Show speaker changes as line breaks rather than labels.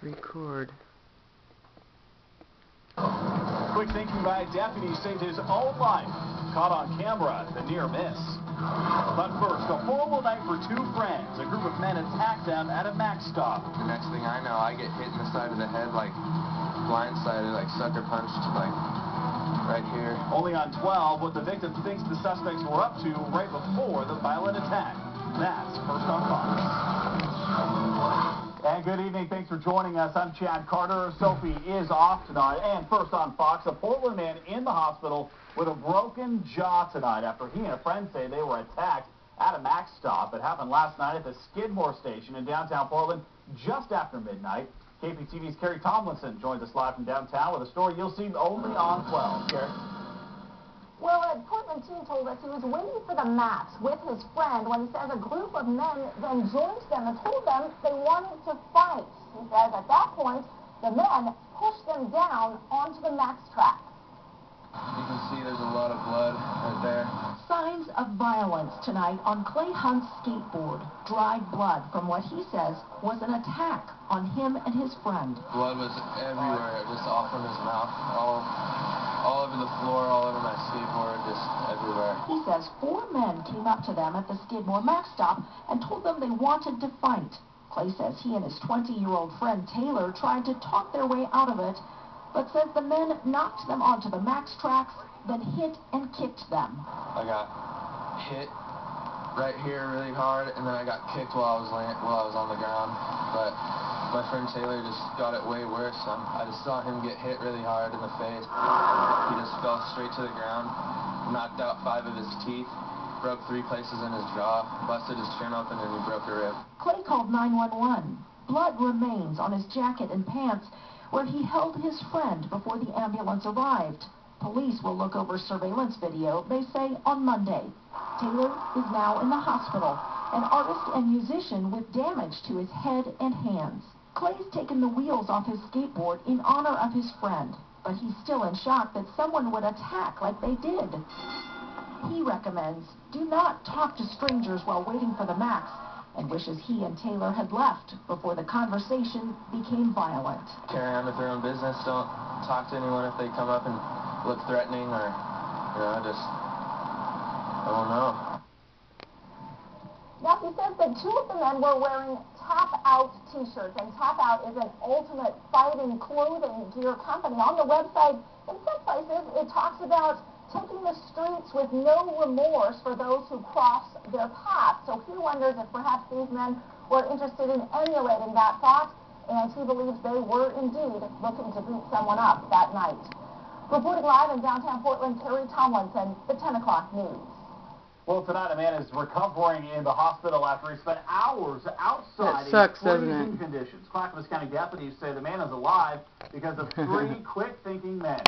Record.
Quick thinking by a deputy saved his own life. Caught on camera, the near miss. But first, a horrible night for two friends. A group of men attacked them at a Mac stop.
The next thing I know, I get hit in the side of the head, like blindsided, like sucker punched, like right here.
Only on 12, what the victim thinks the suspects were up to right before the violent attack. That's First on Fox. And good evening. Thanks for joining us. I'm Chad Carter. Sophie is off tonight. And first on Fox, a Portland man in the hospital with a broken jaw tonight after he and a friend say they were attacked at a Mac stop. It happened last night at the Skidmore station in downtown Portland just after midnight. KPTV's Carrie Tomlinson joins us live from downtown with a story you'll see only on 12. Carrie?
Well, a Portland teen told us he was waiting for the Macs with his friend when he says a group of men then joined them and told them they wanted to fight. He says at that point, the men pushed them down onto the Macs track.
You can see there's a lot of blood right there.
Signs of violence tonight on Clay Hunt's skateboard. Dried blood from what he says was an attack on him and his friend.
Blood was everywhere, just all from his mouth, all over the floor, all over my skateboard, just everywhere.
He says 4 men came up to them at the Skidmore Mac stop and told them they wanted to fight. Clay says he and his 20-year-old friend Taylor tried to talk their way out of it, but says the men knocked them onto the Max tracks, then hit and kicked them.
I got hit right here really hard, and then I got kicked while I was on the ground. But my friend Taylor just got it way worse. I just saw him get hit really hard in the face. He just fell straight to the ground, knocked out 5 of his teeth, broke 3 places in his jaw, busted his chin open, and he broke a rib.
Clay called 911. Blood remains on his jacket and pants where he held his friend before the ambulance arrived. Police will look over surveillance video, they say, on Monday. Taylor is now in the hospital, an artist and musician with damage to his head and hands. Clay's taken the wheels off his skateboard in honor of his friend, but he's still in shock that someone would attack like they did. He recommends do not talk to strangers while waiting for the Macs, and wishes he and Taylor had left before the conversation became violent.
Carry on with their own business. Don't talk to anyone if they come up and look threatening or, just, I don't know.
Now, he says that 2 of the men were wearing Tap Out t-shirts, and Tap Out is an ultimate fighting clothing gear company. On the website, in some places, it talks about taking the streets with no remorse for those who cross their path. So he wonders if perhaps these men were interested in emulating that thought, and he believes they were indeed looking to beat someone up that night. Reporting live in downtown Portland, Carrie Tomlinson, the 10 o'clock news.
Well, tonight a man is recovering in the hospital after he spent hours outside
sucks,
in freezing
doesn't it?
conditions. Clackamas County deputies say the man is alive because of 3 quick-thinking men.